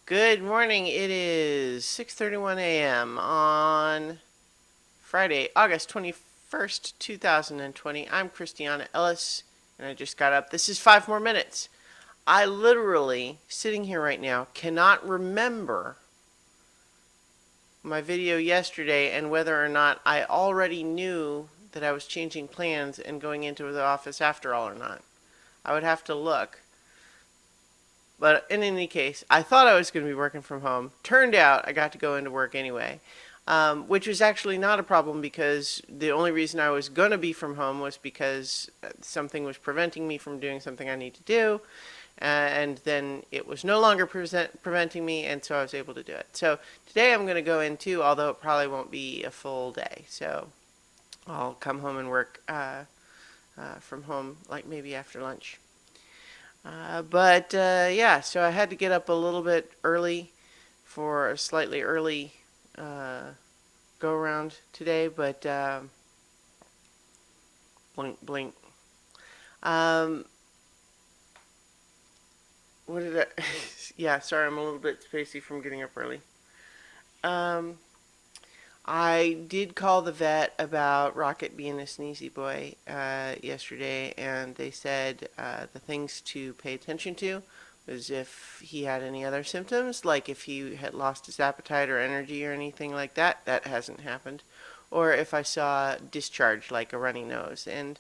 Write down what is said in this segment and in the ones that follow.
Good morning. It is 6:31 a.m. on Friday, August 21st, 2020. I'm Christiana Ellis, and I just got up. This is 5 more minutes. I literally, sitting here right now, cannot remember my video yesterday and whether or not I already knew that I was changing plans and going into the office after all or not. I would have to look. But in any case, I thought I was going to be working from home. Turned out I got to go into work anyway, which was actually not a problem because the only reason I was going to be from home was because something was preventing me from doing something I need to do. And then it was no longer preventing me, and so I was able to do it. So today I'm going to go in too, although it probably won't be a full day. So I'll come home and work from home, like maybe after lunch. Yeah, so I had to get up a little bit early for a slightly early go around today, but blink, blink. Um, what did I? Yeah, sorry, I'm a little bit spacey from getting up early. Um, I did call the vet about Rocket being a sneezy boy yesterday, and they said the things to pay attention to was if he had any other symptoms, like if he had lost his appetite or energy or anything like that. That hasn't happened. Or if I saw discharge, like a runny nose. And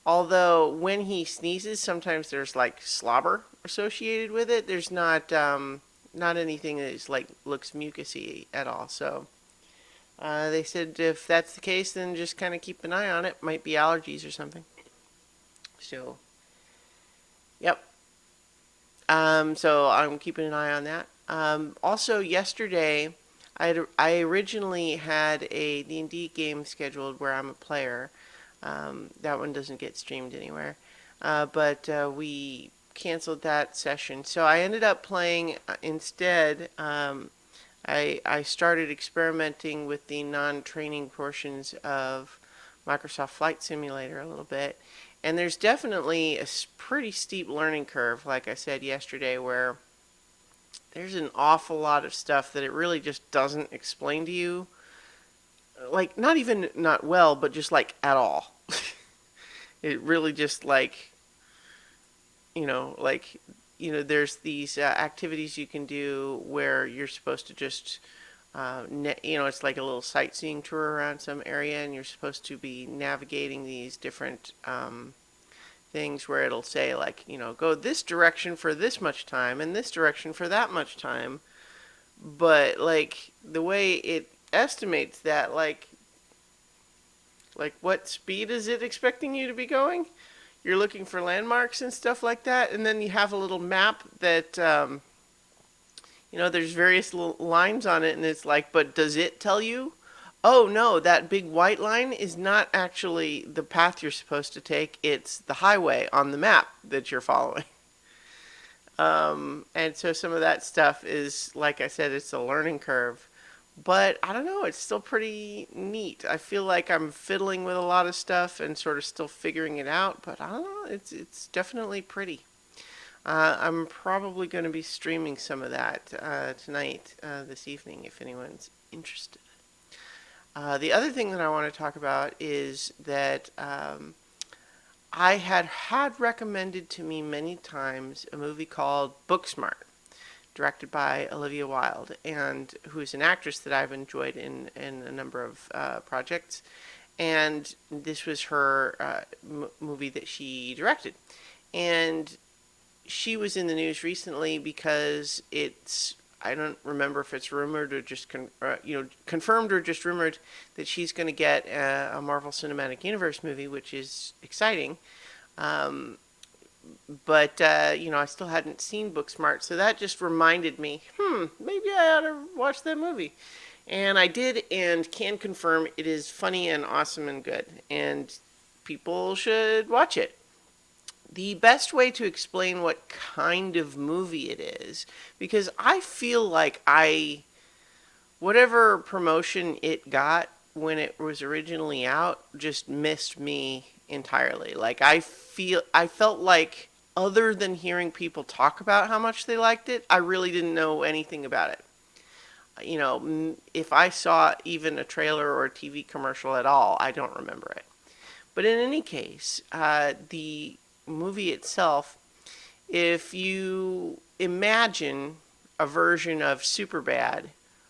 although when he sneezes, sometimes there's like slobber associated with it, there's not anything that is like looks mucusy at all. So they said if that's the case, then just kind of keep an eye on it. Might be allergies or something. So, yep. So I'm keeping an eye on that. Also, yesterday, I originally had a D&D game scheduled where I'm a player. That one doesn't get streamed anywhere. But we canceled that session. So I ended up playing instead. I started experimenting with the non-training portions of Microsoft Flight Simulator a little bit. And there's definitely a pretty steep learning curve, like I said yesterday, where there's an awful lot of stuff that it really just doesn't explain to you. Like, not even not well, but just like at all. It really just like, there's these activities you can do where you're supposed to just it's like a little sightseeing tour around some area, and you're supposed to be navigating these different things where it'll say, like, go this direction for this much time and this direction for that much time. But, like, the way it estimates that, like what speed is it expecting you to be going? You're looking for landmarks and stuff like that, and then you have a little map that there's various little lines on it, and it's like, but does it tell you? Oh no, that big white line is not actually the path you're supposed to take. It's the highway on the map that you're following. And so some of that stuff is, like I said, it's a learning curve. But I don't know, it's still pretty neat. I feel like I'm fiddling with a lot of stuff and sort of still figuring it out, but I don't know, it's definitely pretty. I'm probably going to be streaming some of that tonight, this evening, if anyone's interested. The other thing that I want to talk about is that I had recommended to me many times a movie called Booksmart, directed by Olivia Wilde, and who's an actress that I've enjoyed in a number of projects. And this was her movie that she directed. And she was in the news recently because I don't remember if it's rumored or just confirmed or just rumored that she's going to get a Marvel Cinematic Universe movie, which is exciting. Um, but I still hadn't seen Booksmart, so that just reminded me, maybe I ought to watch that movie. And I did, and can confirm it is funny and awesome and good, and people should watch it. The best way to explain what kind of movie it is, because I feel like whatever promotion it got when it was originally out just missed me entirely. Like I felt like other than hearing people talk about how much they liked it, I really didn't know anything about it. You know, if I saw even a trailer or a TV commercial at all, I don't remember it. But in any case, the movie itself, if you imagine a version of Superbad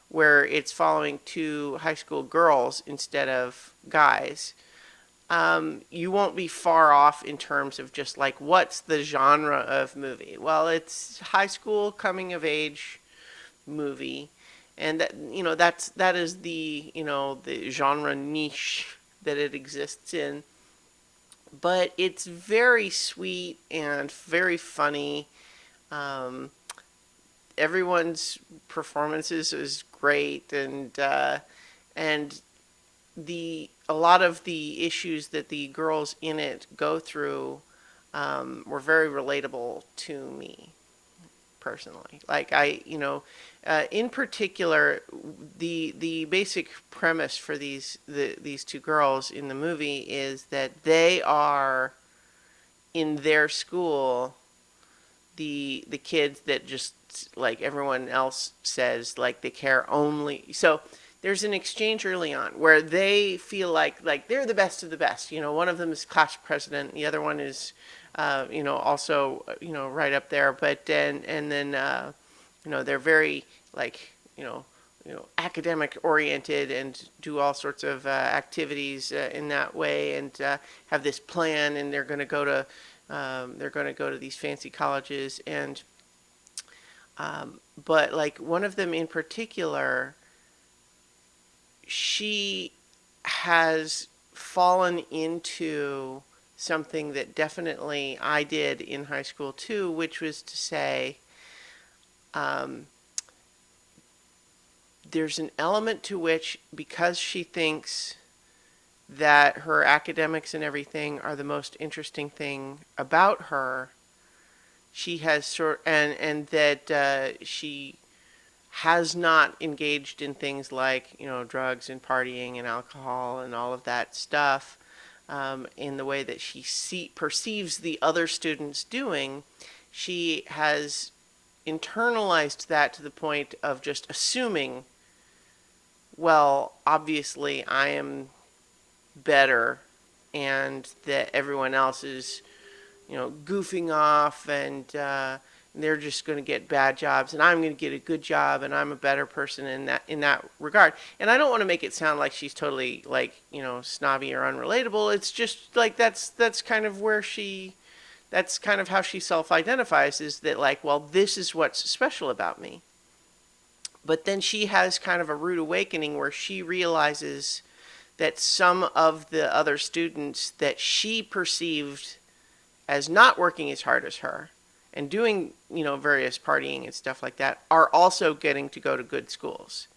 where it's following two high school girls instead of guys, you won't be far off in terms of just like what's the genre of movie. Well, it's high school coming of age movie, and that is the the genre niche that it exists in. But it's very sweet and very funny. Um, Everyone's performances is great, and the a lot of the issues that the girls in it go through were very relatable to me personally. Like in particular, the basic premise for these two girls in the movie is that they are in their school the kids that just like everyone else says like they care only. So there's an exchange early on where they feel like they're the best of the best. One of them is class president, the other one is also right up there. But and then they're very like academic oriented and do all sorts of activities in that way, and have this plan, and they're going to go to these fancy colleges. And but like one of them in particular, she has fallen into something that definitely I did in high school too, which was to say, there's an element to which, because she thinks that her academics and everything are the most interesting thing about her, she has and that she has not engaged in things like drugs and partying and alcohol and all of that stuff in the way that she perceives the other students doing. She has internalized that to the point of just assuming, well, obviously I am better, and that everyone else is goofing off, and they're just going to get bad jobs, and I'm going to get a good job, and I'm a better person in that regard. And I don't want to make it sound like she's totally like snobby or unrelatable. It's just like that's kind of where that's kind of how she self-identifies, is that like, well, this is what's special about me. But then she has kind of a rude awakening where she realizes that some of the other students that she perceived as not working as hard as her and doing, various partying and stuff like that, are also getting to go to good schools.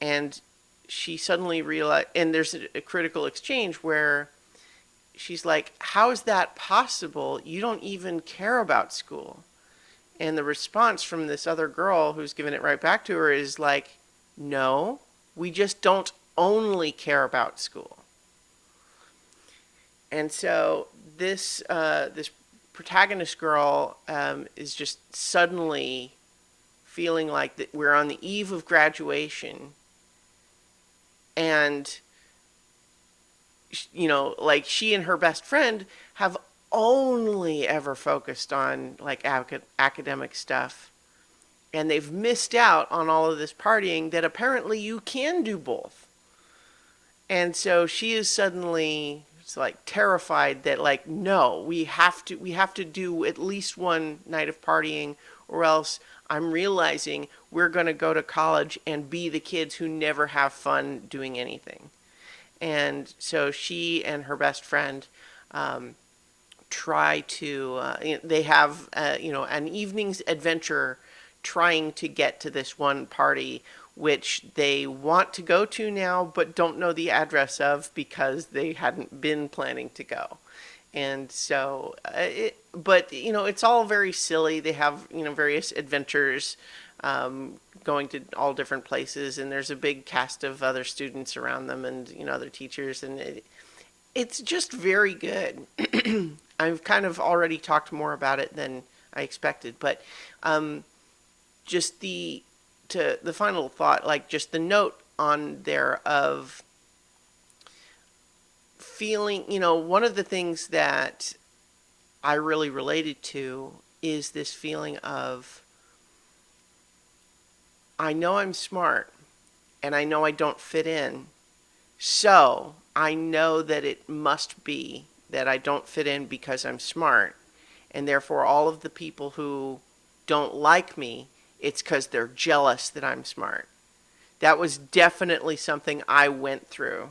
And she suddenly realized, and there's a critical exchange where she's like, how is that possible? You don't even care about school. And the response from this other girl who's giving it right back to her is like, no, we just don't only care about school. And so this protagonist girl is just suddenly feeling like that we're on the eve of graduation, and like she and her best friend have only ever focused on like academic stuff, and they've missed out on all of this partying that apparently you can do both. And so she is suddenly like terrified that like, no, we have to do at least one night of partying, or else I'm realizing we're going to go to college and be the kids who never have fun doing anything. And so she and her best friend try to they have an evening's adventure trying to get to this one party, which they want to go to now but don't know the address of because they hadn't been planning to go. And so but it's all very silly. They have various adventures, going to all different places, and there's a big cast of other students around them, and other teachers, and it's just very good. I've kind of already talked more about it than I expected, but um, just the final thought, like just the note on there of feeling, one of the things that I really related to is this feeling of I know I'm smart and I know I don't fit in. So I know that it must be that I don't fit in because I'm smart. And therefore, all of the people who don't like me, it's because they're jealous that I'm smart. That was definitely something I went through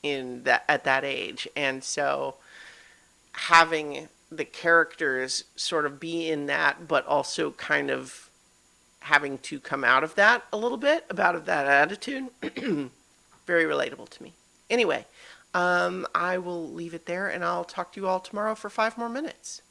at that age. And so having the characters sort of be in that, but also kind of having to come out of that a little bit, about that attitude, very relatable to me. Anyway, I will leave it there and I'll talk to you all tomorrow for 5 more minutes.